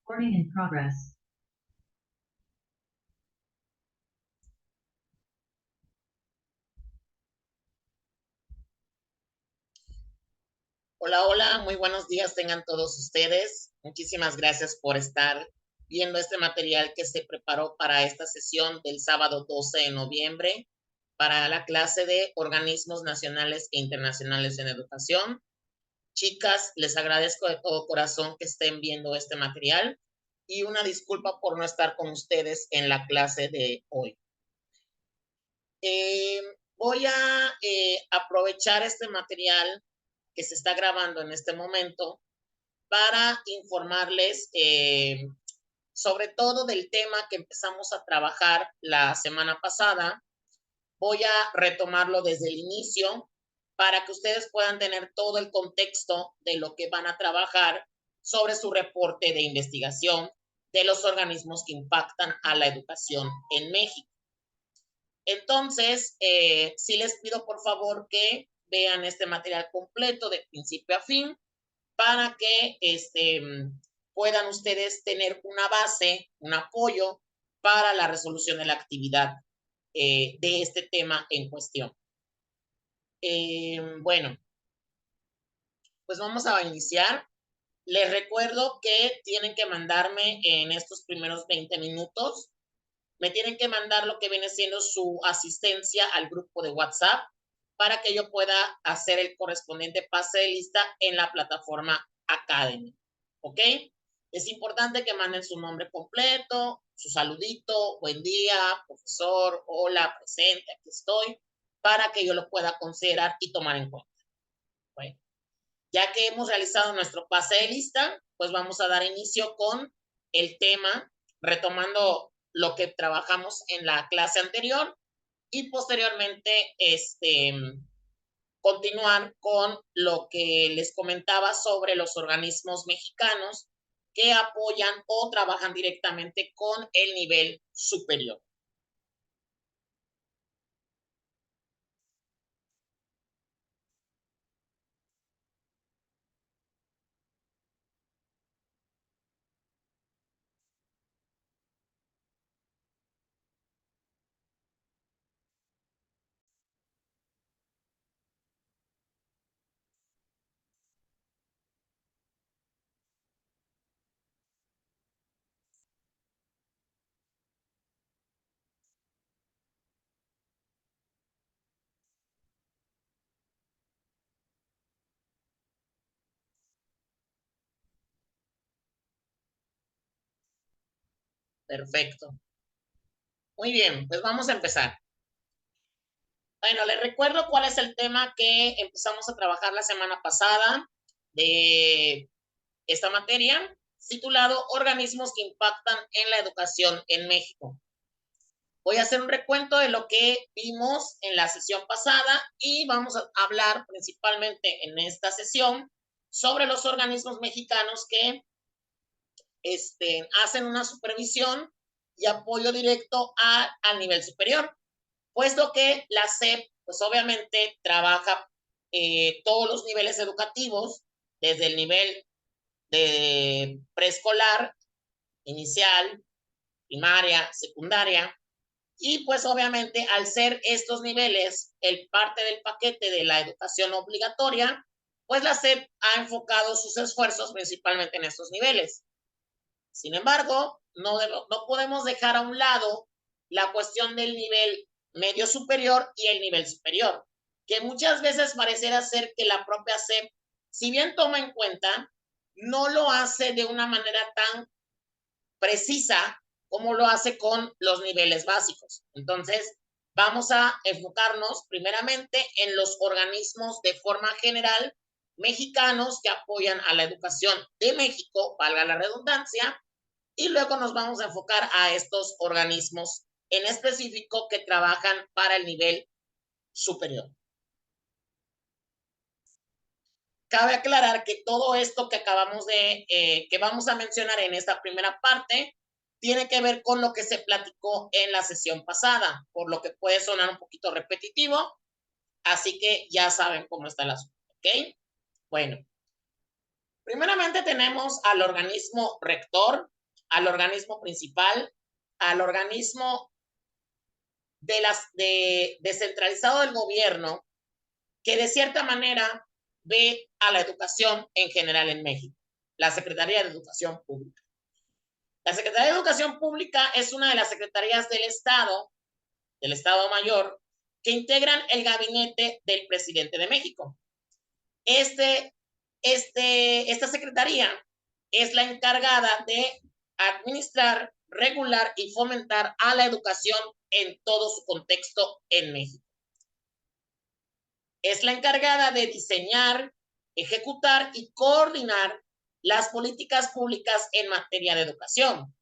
Recording in progress. Hola, hola, muy buenos días tengan todos ustedes. Muchísimas gracias por estar viendo este material que se preparó para esta sesión del sábado 12 de noviembre para la clase de organismos nacionales e internacionales en educación. Chicas, les agradezco de todo corazón que estén viendo este material y una disculpa por no estar con ustedes en la clase de hoy. Voy a aprovechar este material que se está grabando en este momento para informarles sobre todo del tema que empezamos a trabajar la semana pasada. Voy a retomarlo desde el inicio para que ustedes puedan tener todo el contexto de lo que van a trabajar sobre su reporte de investigación de los organismos que impactan a la educación en México. Entonces, sí les pido por favor que vean este material completo de principio a fin para que puedan ustedes tener una base, un apoyo para la resolución de la actividad de este tema en cuestión. Bueno, pues vamos a iniciar. Les recuerdo que tienen que mandarme en estos primeros 20 minutos, me tienen que mandar lo que viene siendo su asistencia al grupo de WhatsApp para que yo pueda hacer el correspondiente pase de lista en la plataforma Academy. ¿Ok? Es importante que manden su nombre completo, su saludito, buen día, profesor, hola, presente, aquí estoy, para que yo lo pueda considerar y tomar en cuenta. Bueno, ya que hemos realizado nuestro pase de lista, pues vamos a dar inicio con el tema, retomando lo que trabajamos en la clase anterior y posteriormente continuar con lo que les comentaba sobre los organismos mexicanos que apoyan o trabajan directamente con el nivel superior. Perfecto. Muy bien, pues vamos a empezar. Bueno, les recuerdo cuál es el tema que empezamos a trabajar la semana pasada de esta materia, titulado Organismos que impactan en la educación en México. Voy a hacer un recuento de lo que vimos en la sesión pasada y vamos a hablar principalmente en esta sesión sobre los organismos mexicanos que hacen una supervisión y apoyo directo al nivel superior, puesto que la SEP, pues obviamente trabaja todos los niveles educativos, desde el nivel de preescolar, inicial, primaria, secundaria, y pues obviamente al ser estos niveles el parte del paquete de la educación obligatoria, pues la SEP ha enfocado sus esfuerzos principalmente en estos niveles. Sin embargo, no podemos dejar a un lado la cuestión del nivel medio superior y el nivel superior, que muchas veces pareciera ser que la propia SEP, si bien toma en cuenta, no lo hace de una manera tan precisa como lo hace con los niveles básicos. Entonces, vamos a enfocarnos primeramente en los organismos de forma general mexicanos que apoyan a la educación de México, valga la redundancia, y luego nos vamos a enfocar a estos organismos en específico que trabajan para el nivel superior. Cabe aclarar que todo esto que acabamos de, que vamos a mencionar en esta primera parte, tiene que ver con lo que se platicó en la sesión pasada, por lo que puede sonar un poquito repetitivo, así que ya saben cómo está el asunto, ¿ok? Bueno, primeramente tenemos al organismo rector, al organismo principal, al organismo descentralizado del gobierno, que de cierta manera ve a la educación en general en México, la Secretaría de Educación Pública. La Secretaría de Educación Pública es una de las secretarías del Estado Mayor, que integran el gabinete del presidente de México. Esta secretaría es la encargada de administrar, regular y fomentar a la educación en todo su contexto en México. Es la encargada de diseñar, ejecutar y coordinar las políticas públicas en materia de educación.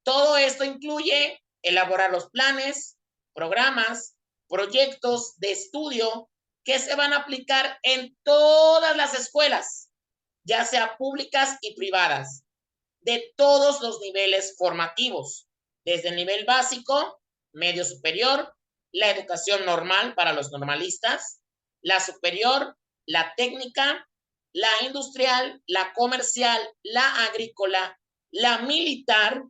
Todo esto incluye elaborar los planes, programas, proyectos de estudio que se van a aplicar en todas las escuelas, ya sea públicas y privadas, de todos los niveles formativos, desde el nivel básico, medio superior, la educación normal para los normalistas, la superior, la técnica, la industrial, la comercial, la agrícola, la militar,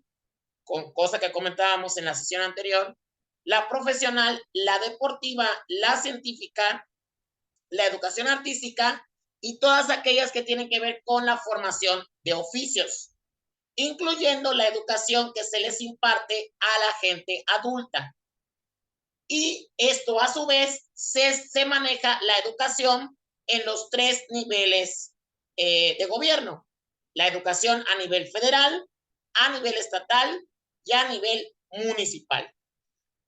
con cosa que comentábamos en la sesión anterior, la profesional, la deportiva, la científica, la educación artística y todas aquellas que tienen que ver con la formación de oficios, incluyendo la educación que se les imparte a la gente adulta. Y esto a su vez se maneja la educación en los 3 niveles de gobierno. La educación a nivel federal, a nivel estatal y a nivel municipal.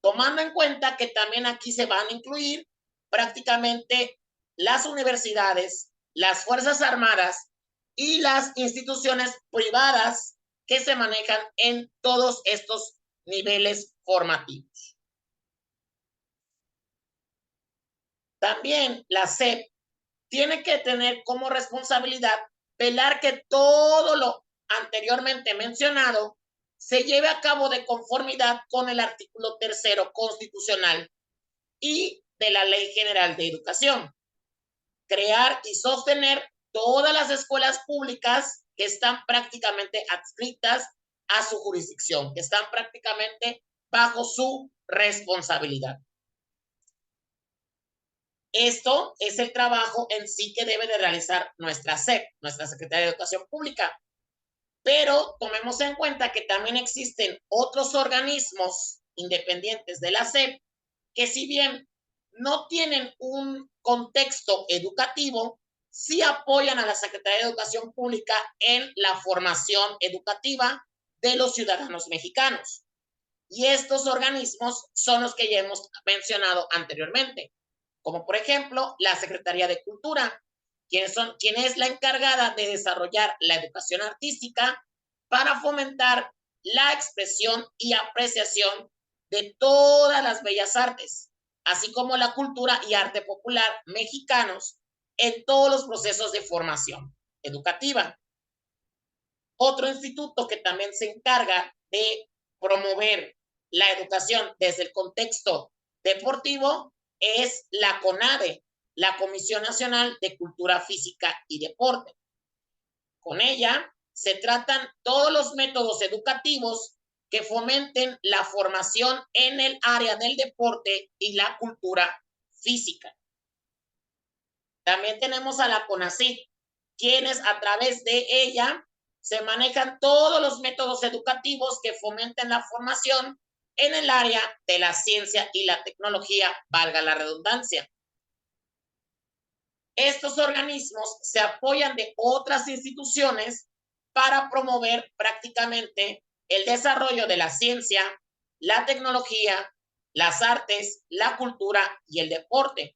Tomando en cuenta que también aquí se van a incluir prácticamente las universidades, las Fuerzas Armadas y las instituciones privadas que se manejan en todos estos niveles formativos. También la SEP tiene que tener como responsabilidad velar que todo lo anteriormente mencionado se lleve a cabo de conformidad con el artículo 3º constitucional y de la Ley General de Educación. Crear y sostener todas las escuelas públicas que están prácticamente adscritas a su jurisdicción, que están prácticamente bajo su responsabilidad. Esto es el trabajo en sí que debe de realizar nuestra SEP, nuestra Secretaría de Educación Pública. Pero tomemos en cuenta que también existen otros organismos independientes de la SEP que, si bien no tienen un contexto educativo, sí apoyan a la Secretaría de Educación Pública en la formación educativa de los ciudadanos mexicanos. Y estos organismos son los que ya hemos mencionado anteriormente, como por ejemplo la Secretaría de Cultura, quien es la encargada de desarrollar la educación artística para fomentar la expresión y apreciación de todas las bellas artes, así como la cultura y arte popular mexicanos en todos los procesos de formación educativa. Otro instituto que también se encarga de promover la educación desde el contexto deportivo es la CONADE, la Comisión Nacional de Cultura Física y Deporte. Con ella se tratan todos los métodos educativos que fomenten la formación en el área del deporte y la cultura física. También tenemos a la CONACYT, quienes a través de ella se manejan todos los métodos educativos que fomenten la formación en el área de la ciencia y la tecnología, valga la redundancia. Estos organismos se apoyan de otras instituciones para promover prácticamente el desarrollo de la ciencia, la tecnología, las artes, la cultura y el deporte.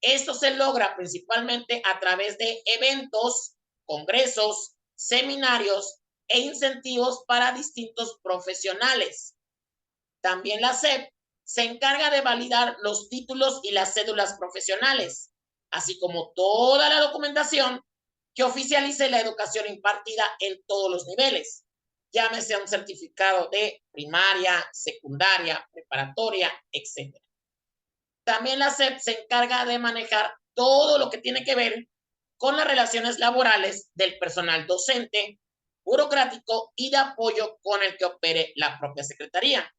Esto se logra principalmente a través de eventos, congresos, seminarios e incentivos para distintos profesionales. También la SEP se encarga de validar los títulos y las cédulas profesionales, así como toda la documentación que oficialice la educación impartida en todos los niveles, llámese un certificado de primaria, secundaria, preparatoria, etc. También la SEP se encarga de manejar todo lo que tiene que ver con las relaciones laborales del personal docente, burocrático y de apoyo con el que opere la propia Secretaría.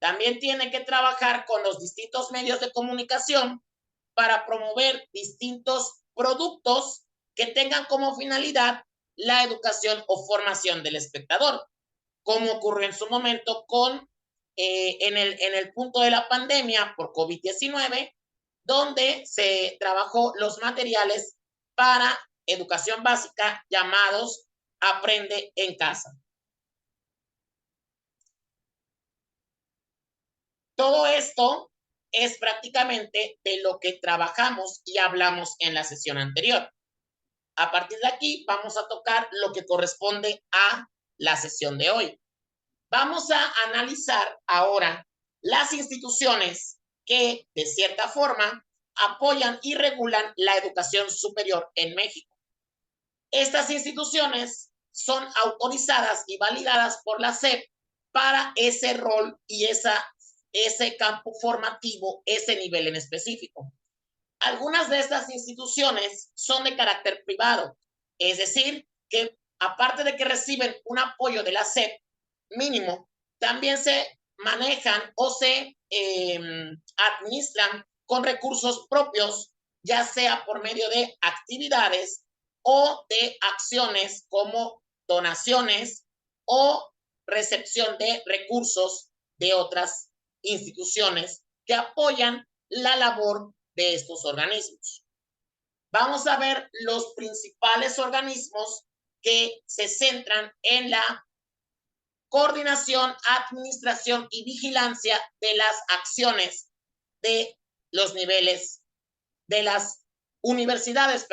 También tiene que trabajar con los distintos medios de comunicación para promover distintos productos que tengan como finalidad la educación o formación del espectador, como ocurrió en su momento en el punto de la pandemia por COVID-19, donde se trabajó los materiales para educación básica llamados Aprende en Casa. Todo esto es prácticamente de lo que trabajamos y hablamos en la sesión anterior. A partir de aquí vamos a tocar lo que corresponde a la sesión de hoy. Vamos a analizar ahora las instituciones que, de cierta forma, apoyan y regulan la educación superior en México. Estas instituciones son autorizadas y validadas por la SEP para ese rol y ese campo formativo, ese nivel en específico. Algunas de estas instituciones son de carácter privado, es decir, que aparte de que reciben un apoyo de la SEP mínimo, también se manejan o se administran con recursos propios, ya sea por medio de actividades o de acciones como donaciones o recepción de recursos de otras instituciones que apoyan la labor de estos organismos. Vamos a ver los principales organismos que se centran en la coordinación, administración y vigilancia de las acciones de los niveles, de las universidades,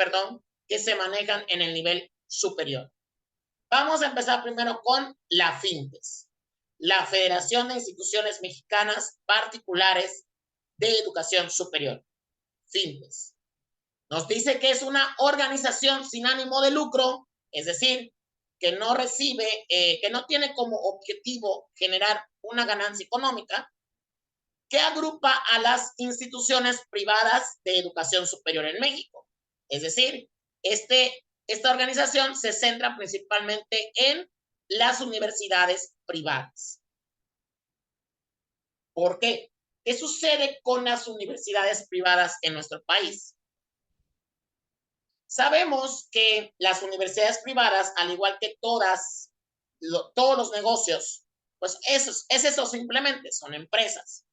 que se manejan en el nivel superior. Vamos a empezar primero con la FINTES, la Federación de Instituciones Mexicanas Particulares de Educación Superior, FINTES. Nos dice que es una organización sin ánimo de lucro, es decir, que no recibe, que no tiene como objetivo generar una ganancia económica, que agrupa a las instituciones privadas de educación superior en México. Es decir, esta organización se centra principalmente en las universidades privadas. ¿Por qué? ¿Qué sucede con las universidades privadas en nuestro país? Sabemos que las universidades privadas, al igual que todos los negocios, pues es eso simplemente, son empresas.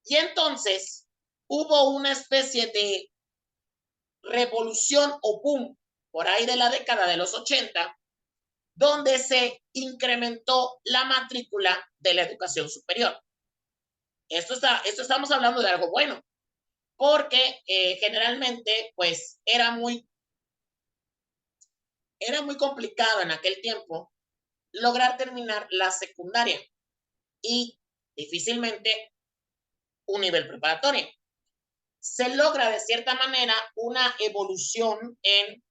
Y entonces hubo una especie de revolución o boom por ahí de la década de los 80, donde se incrementó la matrícula de la educación superior. Esto estamos hablando de algo bueno, porque generalmente pues era muy complicado en aquel tiempo lograr terminar la secundaria y difícilmente un nivel preparatorio. Se logra de cierta manera una evolución en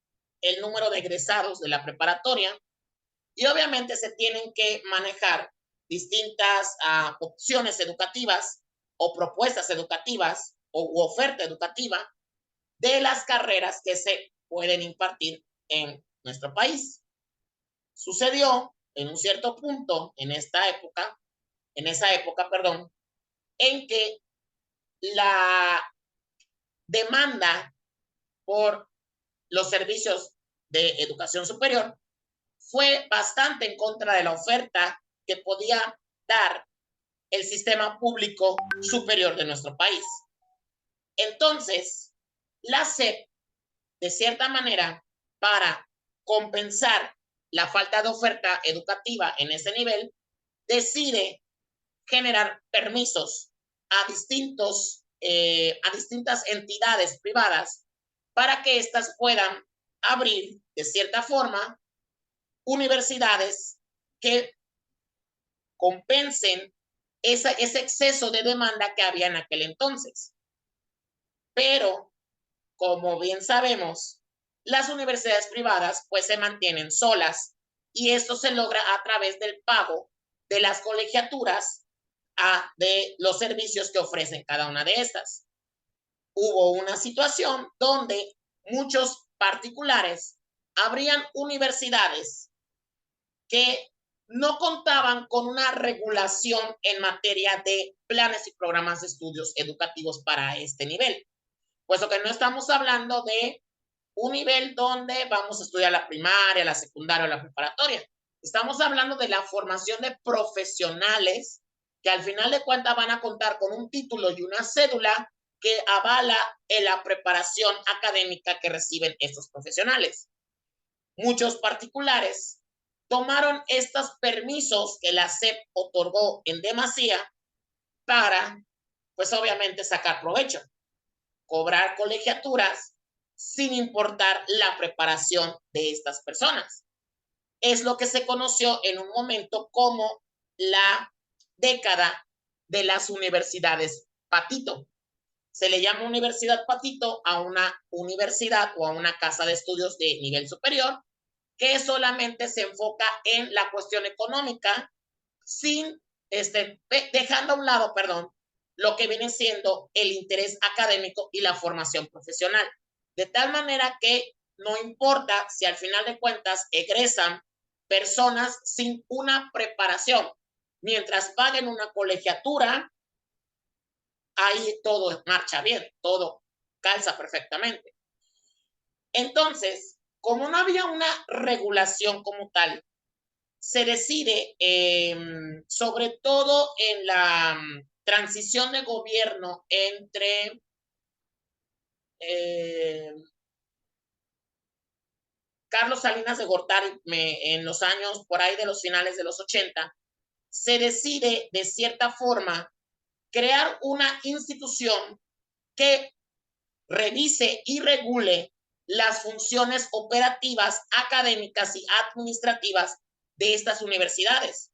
el número de egresados de la preparatoria y obviamente se tienen que manejar distintas opciones educativas o propuestas educativas u oferta educativa de las carreras que se pueden impartir en nuestro país. Sucedió en un cierto punto en esa época, en que la demanda por los servicios de educación superior fue bastante en contra de la oferta que podía dar el sistema público superior de nuestro país. Entonces, la SEP, de cierta manera, para compensar la falta de oferta educativa en ese nivel, decide generar permisos a distintas entidades privadas para que éstas puedan abrir, de cierta forma, universidades que compensen ese exceso de demanda que había en aquel entonces. Pero, como bien sabemos, las universidades privadas pues se mantienen solas y esto se logra a través del pago de las colegiaturas de los servicios que ofrecen cada una de estas. Hubo una situación donde muchos particulares abrían universidades que no contaban con una regulación en materia de planes y programas de estudios educativos para este nivel, puesto que no estamos hablando de un nivel donde vamos a estudiar la primaria, la secundaria o la preparatoria. Estamos hablando de la formación de profesionales que al final de cuentas van a contar con un título y una cédula que avala en la preparación académica que reciben estos profesionales. Muchos particulares tomaron estos permisos que la SEP otorgó en demasía para, pues obviamente, sacar provecho, cobrar colegiaturas sin importar la preparación de estas personas. Es lo que se conoció en un momento como la década de las universidades patito. Se le llama universidad patito a una universidad o a una casa de estudios de nivel superior que solamente se enfoca en la cuestión económica, sin dejando a un lado, perdón, lo que viene siendo el interés académico y la formación profesional. De tal manera que no importa si al final de cuentas egresan personas sin una preparación, mientras paguen una colegiatura, ahí todo marcha bien, todo calza perfectamente. Entonces, como no había una regulación como tal, se decide, sobre todo en la transición de gobierno entre Carlos Salinas de Gortari en los años por ahí de los finales de los 80, se decide de cierta forma crear una institución que revise y regule las funciones operativas, académicas y administrativas de estas universidades,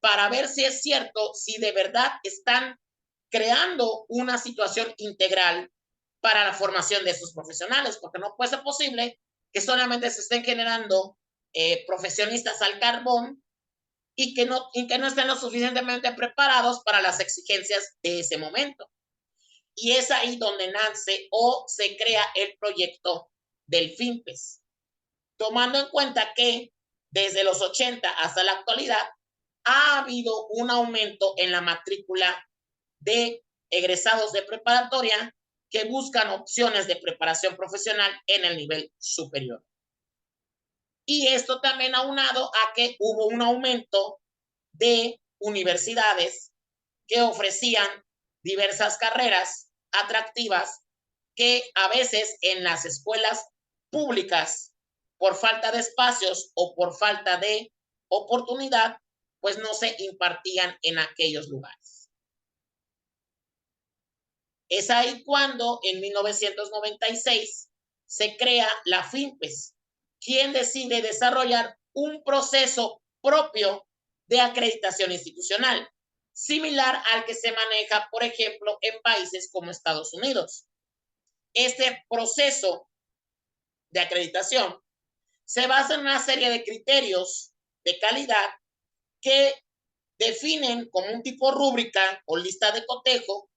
para ver si es cierto, si de verdad están creando una situación integral para la formación de estos profesionales, porque no puede ser posible que solamente se estén generando profesionistas al carbón y que no estén lo suficientemente preparados para las exigencias de ese momento. Y es ahí donde nace o se crea el proyecto del FIMPES, tomando en cuenta que desde los 80 hasta la actualidad ha habido un aumento en la matrícula de egresados de preparatoria que buscan opciones de preparación profesional en el nivel superior. Y esto también aunado a que hubo un aumento de universidades que ofrecían diversas carreras atractivas que a veces en las escuelas públicas, por falta de espacios o por falta de oportunidad, pues no se impartían en aquellos lugares. Es ahí cuando en 1996 se crea la FIMPES, quien decide desarrollar un proceso propio de acreditación institucional, similar al que se maneja, por ejemplo, en países como Estados Unidos. Este proceso de acreditación se basa en una serie de criterios de calidad que definen como un tipo rúbrica o lista de cotejo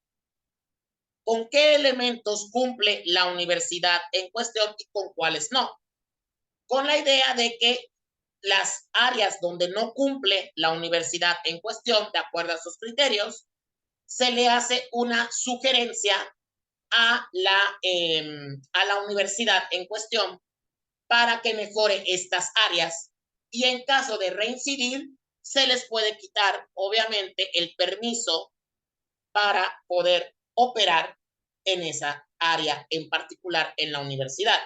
con qué elementos cumple la universidad en cuestión y con cuáles no, con la idea de que las áreas donde no cumple la universidad en cuestión, de acuerdo a sus criterios, se le hace una sugerencia a la universidad en cuestión para que mejore estas áreas, y en caso de reincidir, se les puede quitar, obviamente, el permiso para poder operar en esa área en particular en la universidad,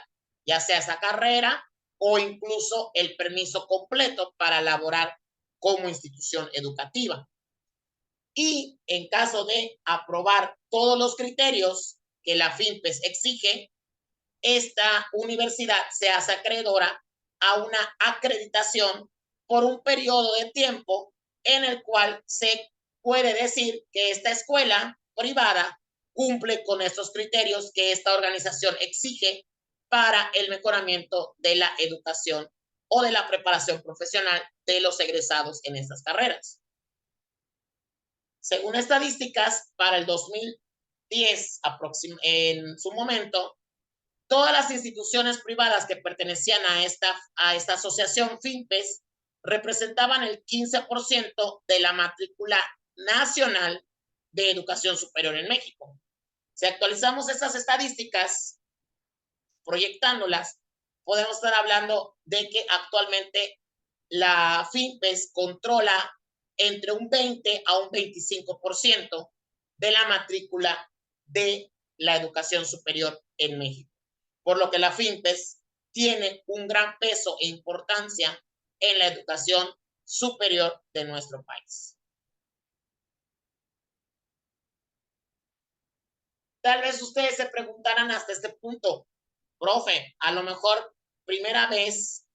ya sea esa carrera o incluso el permiso completo para laborar como institución educativa. Y en caso de aprobar todos los criterios que la FIMPES exige, esta universidad se hace acreedora a una acreditación por un periodo de tiempo en el cual se puede decir que esta escuela privada cumple con estos criterios que esta organización exige para el mejoramiento de la educación o de la preparación profesional de los egresados en estas carreras. Según estadísticas, para el 2010, en su momento, todas las instituciones privadas que pertenecían a esta asociación FIMPES representaban el 15% de la matrícula nacional de educación superior en México. Si actualizamos estas estadísticas, proyectándolas, podemos estar hablando de que actualmente la FIMPES controla entre un 20 a un 25% de la matrícula de la educación superior en México. Por lo que la FIMPES tiene un gran peso e importancia en la educación superior de nuestro país. Tal vez ustedes se preguntarán hasta este punto, profe, a lo mejor primera vez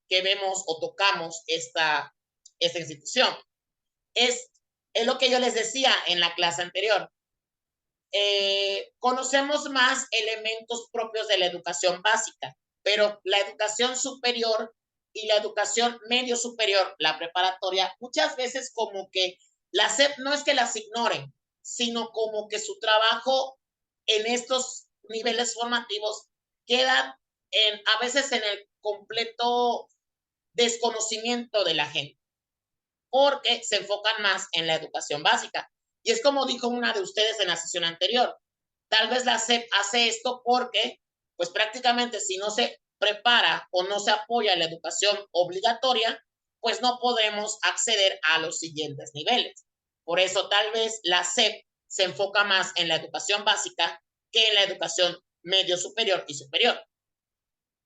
que vemos o tocamos esta institución. Es lo que yo les decía en la clase anterior. Conocemos más elementos propios de la educación básica, pero la educación superior y la educación medio superior, la preparatoria, muchas veces como que la SEP no es que las ignoren, sino como que su trabajo en estos niveles formativos queda a veces en el completo desconocimiento de la gente, porque se enfocan más en la educación básica. Y es como dijo una de ustedes en la sesión anterior, tal vez la SEP hace esto porque, pues prácticamente si no se prepara o no se apoya la educación obligatoria, pues no podemos acceder a los siguientes niveles. Por eso tal vez la SEP se enfoca más en la educación básica que en la educación medio superior y superior.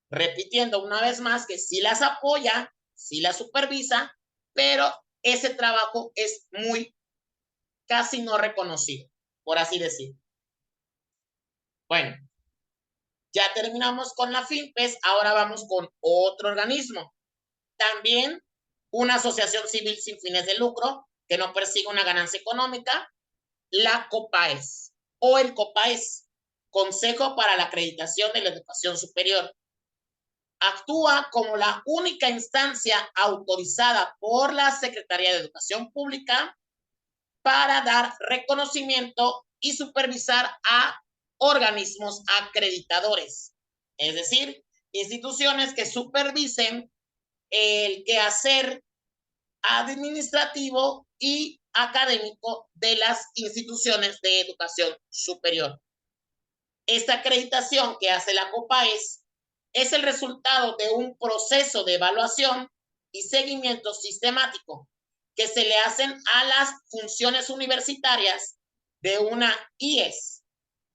Repitiendo una vez más que sí las apoya, sí las supervisa, pero ese trabajo es muy casi no reconocido, por así decirlo. Bueno, ya terminamos con la FIMPES, ahora vamos con otro organismo. También una asociación civil sin fines de lucro que no persigue una ganancia económica, la COPAES o el COPAES, Consejo para la Acreditación de la Educación Superior. Actúa como la única instancia autorizada por la Secretaría de Educación Pública para dar reconocimiento y supervisar a organismos acreditadores, es decir, instituciones que supervisen el quehacer administrativo y académico de las instituciones de educación superior. Esta acreditación que hace la COPAES es el resultado de un proceso de evaluación y seguimiento sistemático que se le hacen a las funciones universitarias de una IES,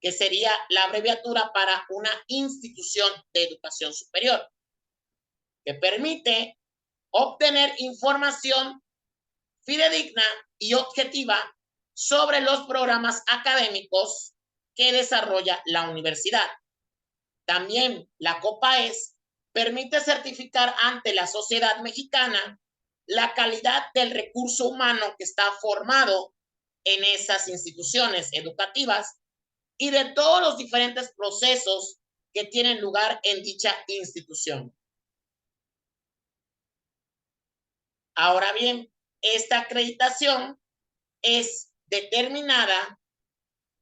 que sería la abreviatura para una institución de educación superior, que permite obtener información fidedigna y objetiva sobre los programas académicos que desarrolla la universidad. También la COPAES permite certificar ante la sociedad mexicana la calidad del recurso humano que está formado en esas instituciones educativas y de todos los diferentes procesos que tienen lugar en dicha institución. Ahora bien, esta acreditación es determinada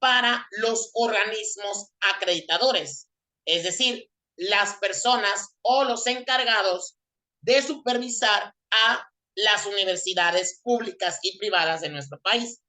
para los organismos acreditadores, es decir, las personas o los encargados de supervisar a las universidades públicas y privadas de nuestro país.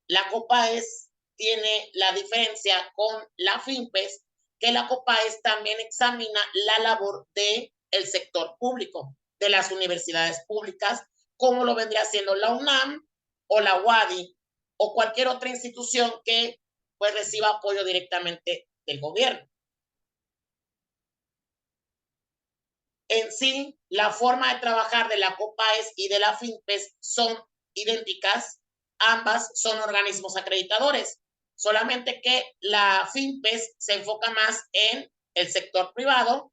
La COPAES tiene la diferencia con la FIMPES, que la COPAES también examina la labor del sector público, de las universidades públicas, como lo vendría siendo la UNAM o la UADY o cualquier otra institución que pues reciba apoyo directamente del gobierno. En sí, la forma de trabajar de la COPAES y de la FIMPES son idénticas. Ambas son organismos acreditadores, solamente que la FIMPES se enfoca más en el sector privado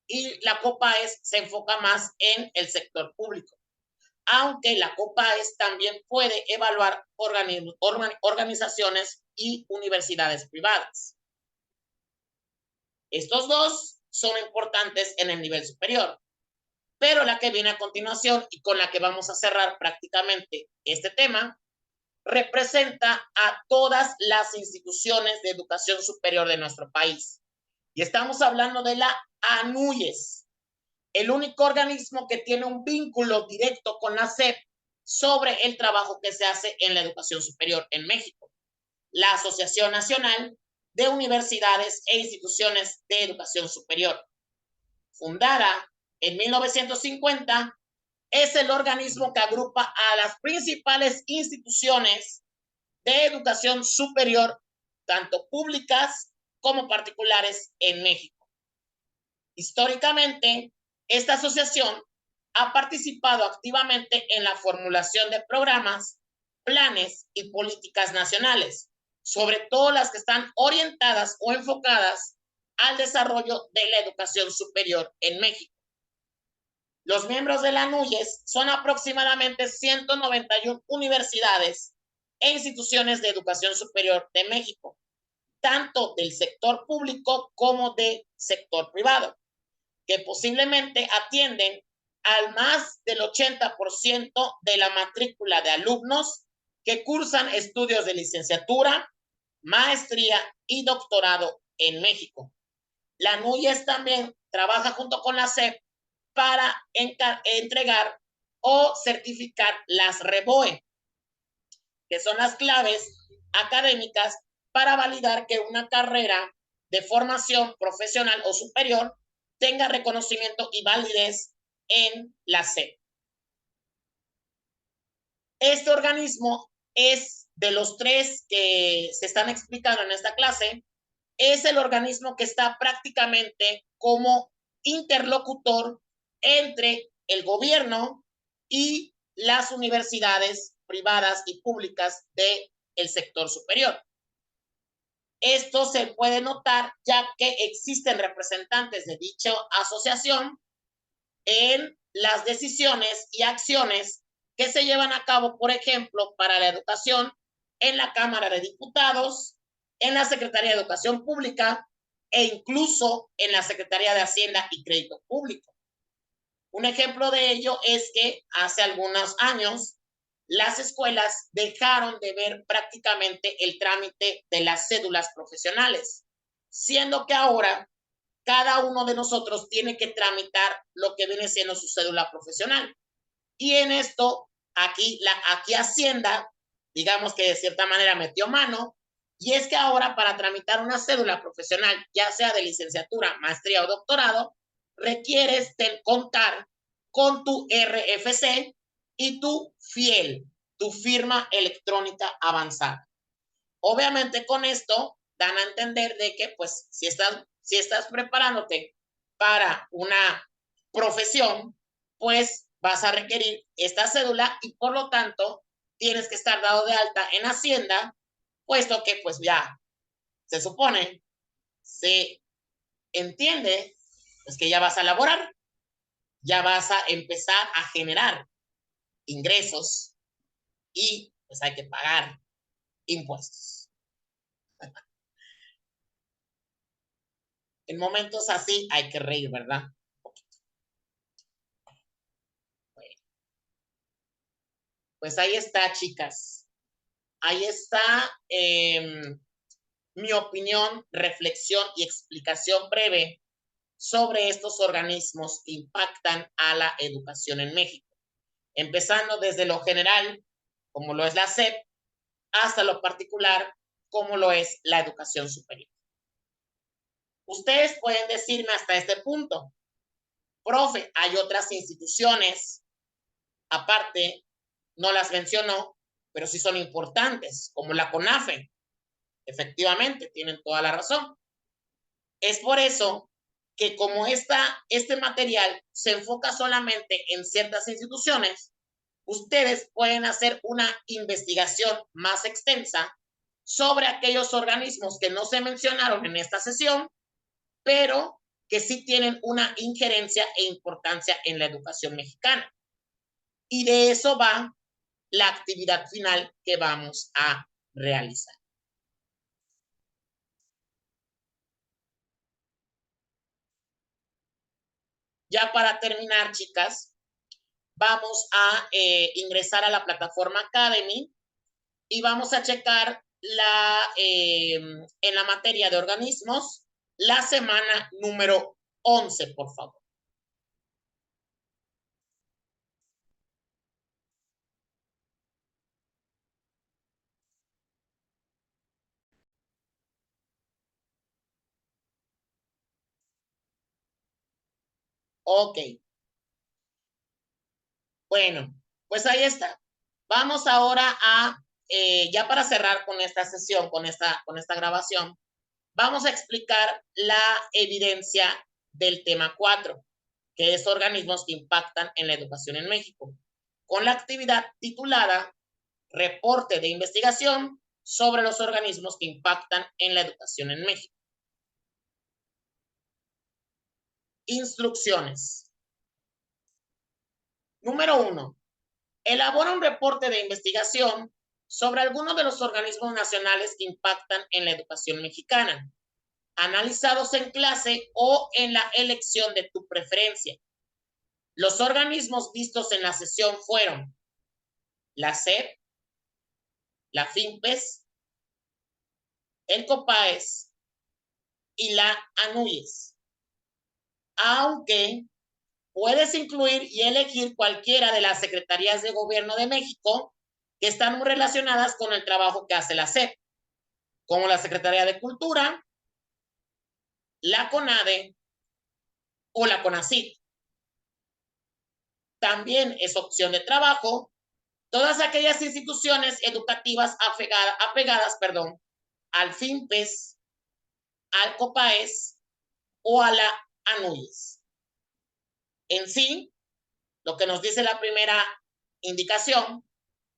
y la COPAES se enfoca más en el sector público. Aunque la COPAES también puede evaluar organizaciones y universidades privadas. Estos dos son importantes en el nivel superior, pero la que viene a continuación y con la que vamos a cerrar prácticamente este tema, representa a todas las instituciones de educación superior de nuestro país. Y estamos hablando de la ANUYES, el único organismo que tiene un vínculo directo con la SEP sobre el trabajo que se hace en la educación superior en México, la Asociación Nacional de Universidades e Instituciones de Educación Superior. Fundada en 1950, es el organismo que agrupa a las principales instituciones de educación superior, tanto públicas como particulares en México. Históricamente, esta asociación ha participado activamente en la formulación de programas, planes y políticas nacionales, sobre todo las que están orientadas o enfocadas al desarrollo de la educación superior en México. Los miembros de la NUYES son aproximadamente 191 universidades e instituciones de educación superior de México, tanto del sector público como del sector privado, que posiblemente atienden al más del 80% de la matrícula de alumnos que cursan estudios de licenciatura, maestría y doctorado en México. La NUYES también trabaja junto con la SEP para entregar o certificar las REBOE, que son las claves académicas para validar que una carrera de formación profesional o superior tenga reconocimiento y validez en la SEP. Este organismo es de los tres que se están explicando en esta clase, es el organismo que está prácticamente como interlocutor entre el gobierno y las universidades privadas y públicas del sector superior. Esto se puede notar ya que existen representantes de dicha asociación en las decisiones y acciones que se llevan a cabo, por ejemplo, para la educación en la Cámara de Diputados, en la Secretaría de Educación Pública e incluso en la Secretaría de Hacienda y Crédito Público. Un ejemplo de ello es que hace algunos años las escuelas dejaron de ver prácticamente el trámite de las cédulas profesionales, siendo que ahora cada uno de nosotros tiene que tramitar lo que viene siendo su cédula profesional. Y en esto, aquí Hacienda, digamos que de cierta manera metió mano, y es que ahora para tramitar una cédula profesional, ya sea de licenciatura, maestría o doctorado, requieres contar con tu RFC y tu FIEL, tu firma electrónica avanzada. Obviamente con esto dan a entender de que pues si estás preparándote para una profesión, pues vas a requerir esta cédula y por lo tanto tienes que estar dado de alta en Hacienda, puesto que pues ya se supone, se entiende, pues que ya vas a laborar, ya vas a empezar a generar ingresos y pues hay que pagar impuestos. En momentos así hay que reír, ¿verdad? Pues ahí está, chicas. Ahí está mi opinión, reflexión y explicación breve sobre estos organismos que impactan a la educación en México. Empezando desde lo general, como lo es la SEP, hasta lo particular, como lo es la educación superior. Ustedes pueden decirme hasta este punto, profe, hay otras instituciones, aparte, no las mencionó, pero sí son importantes, como la CONAFE. Efectivamente, tienen toda la razón. Es por eso que como este material se enfoca solamente en ciertas instituciones, ustedes pueden hacer una investigación más extensa sobre aquellos organismos que no se mencionaron en esta sesión, pero que sí tienen una injerencia e importancia en la educación mexicana. Y de eso va la actividad final que vamos a realizar. Ya para terminar, chicas, vamos a ingresar a la plataforma Academy y vamos a checar en la materia de organismos la semana número 11, por favor. Ok. Bueno, pues ahí está. Vamos ahora a, ya para cerrar con esta sesión, con esta grabación, vamos a explicar la evidencia del tema 4, que es organismos que impactan en la educación en México, con la actividad titulada Reporte de investigación sobre los organismos que impactan en la educación en México. Instrucciones. Número 1. Elabora un reporte de investigación sobre algunos de los organismos nacionales que impactan en la educación mexicana, analizados en clase o en la elección de tu preferencia. Los organismos vistos en la sesión fueron la SEP, la FIMPES, el COPAES y la ANUYES. Aunque puedes incluir y elegir cualquiera de las secretarías de gobierno de México que están muy relacionadas con el trabajo que hace la SEP, como la Secretaría de Cultura, la CONADE o la CONACYT. También es opción de trabajo todas aquellas instituciones educativas apegadas al FIMPES, al COPAES o a la ANUYES. En sí, lo que nos dice la primera indicación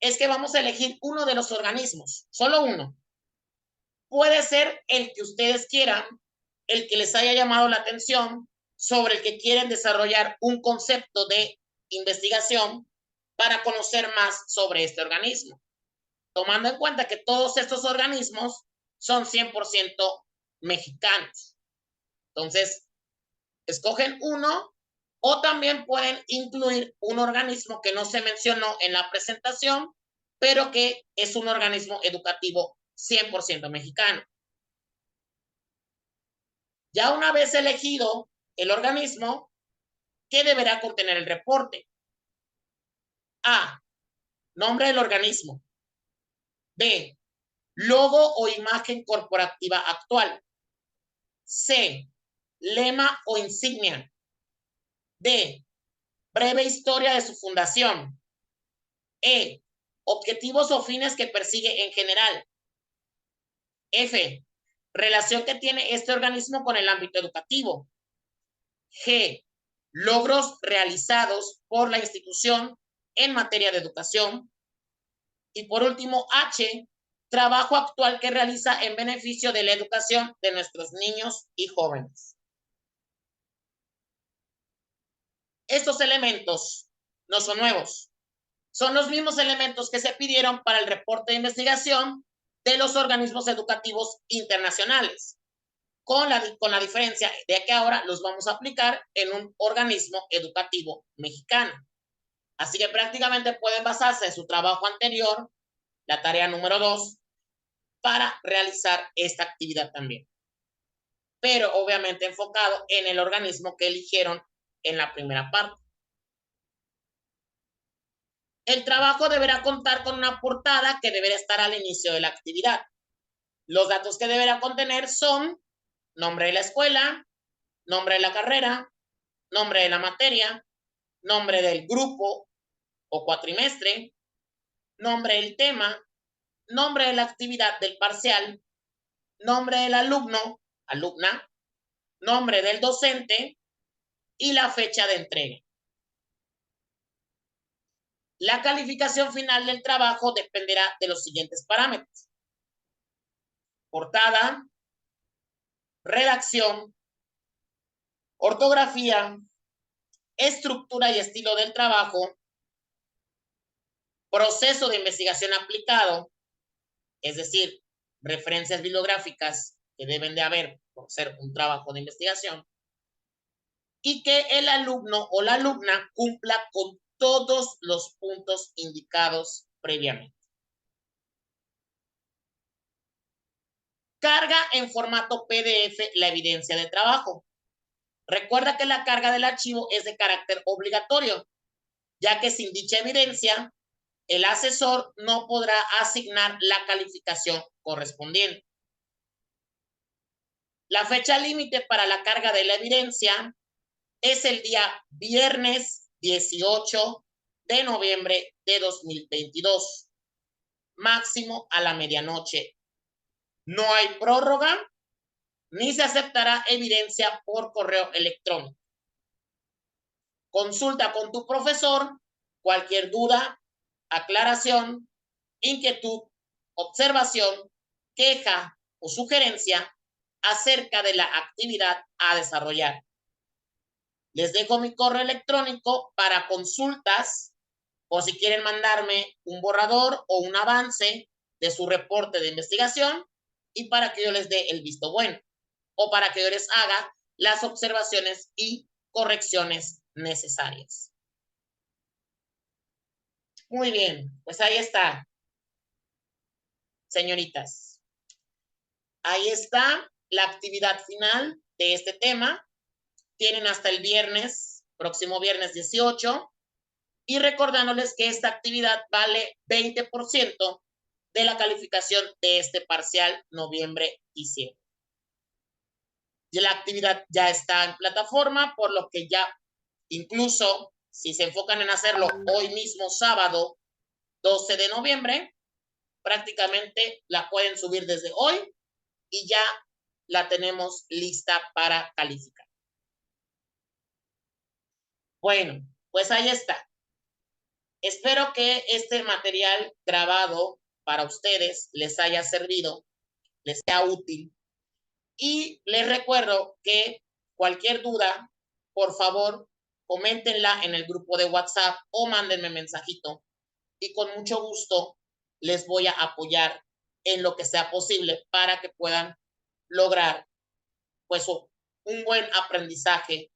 es que vamos a elegir uno de los organismos, solo uno. Puede ser el que ustedes quieran, el que les haya llamado la atención, sobre el que quieren desarrollar un concepto de investigación para conocer más sobre este organismo, tomando en cuenta que todos estos organismos son 100% mexicanos. Entonces, escogen uno o también pueden incluir un organismo que no se mencionó en la presentación, pero que es un organismo educativo 100% mexicano. Ya una vez elegido el organismo, ¿qué deberá contener el reporte? A. Nombre del organismo. B. Logo o imagen corporativa actual. C. Lema o insignia. D. Breve historia de su fundación. E. Objetivos o fines que persigue en general. F. Relación que tiene este organismo con el ámbito educativo. G. Logros realizados por la institución en materia de educación. Y por último, H. Trabajo actual que realiza en beneficio de la educación de nuestros niños y jóvenes. Estos elementos no son nuevos. Son los mismos elementos que se pidieron para el reporte de investigación de los organismos educativos internacionales, con la diferencia de que ahora los vamos a aplicar en un organismo educativo mexicano. Así que prácticamente pueden basarse en su trabajo anterior, la tarea número 2, para realizar esta actividad también. Pero obviamente enfocado en el organismo que eligieron en la primera parte. El trabajo deberá contar con una portada que deberá estar al inicio de la actividad. Los datos que deberá contener son nombre de la escuela, nombre de la carrera, nombre de la materia, nombre del grupo o cuatrimestre, nombre del tema, nombre de la actividad del parcial, nombre del alumno, alumna, nombre del docente y la fecha de entrega. La calificación final del trabajo dependerá de los siguientes parámetros: portada, redacción, ortografía, estructura y estilo del trabajo, proceso de investigación aplicado, es decir, referencias bibliográficas que deben de haber por ser un trabajo de investigación, y que el alumno o la alumna cumpla con todos los puntos indicados previamente. Carga en formato PDF la evidencia de trabajo. Recuerda que la carga del archivo es de carácter obligatorio, ya que sin dicha evidencia, el asesor no podrá asignar la calificación correspondiente. La fecha límite para la carga de la evidencia es el día viernes 18 de noviembre de 2022, máximo a la medianoche. No hay prórroga ni se aceptará evidencia por correo electrónico. Consulta con tu profesor cualquier duda, aclaración, inquietud, observación, queja o sugerencia acerca de la actividad a desarrollar. Les dejo mi correo electrónico para consultas o si quieren mandarme un borrador o un avance de su reporte de investigación y para que yo les dé el visto bueno o para que yo les haga las observaciones y correcciones necesarias. Muy bien, pues ahí está, señoritas. Ahí está la actividad final de este tema. Tienen hasta el viernes, próximo viernes 18, y recordándoles que esta actividad vale 20% de la calificación de este parcial noviembre-diciembre. Y la actividad ya está en plataforma, por lo que ya incluso si se enfocan en hacerlo hoy mismo, sábado 12 de noviembre, prácticamente la pueden subir desde hoy y ya la tenemos lista para calificar. Bueno, pues ahí está. Espero que este material grabado para ustedes les haya servido, les sea útil. Y les recuerdo que cualquier duda, por favor, coméntenla en el grupo de WhatsApp o mándenme mensajito. Y con mucho gusto les voy a apoyar en lo que sea posible para que puedan lograr pues un buen aprendizaje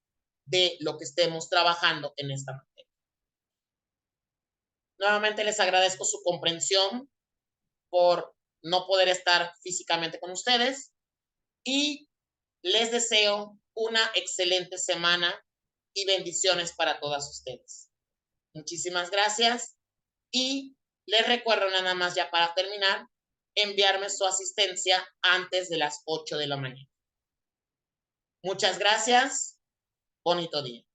de lo que estemos trabajando en esta materia. Nuevamente les agradezco su comprensión por no poder estar físicamente con ustedes y les deseo una excelente semana y bendiciones para todas ustedes. Muchísimas gracias y les recuerdo nada más ya para terminar, enviarme su asistencia antes de las 8 de la mañana. Muchas gracias. Bonito día.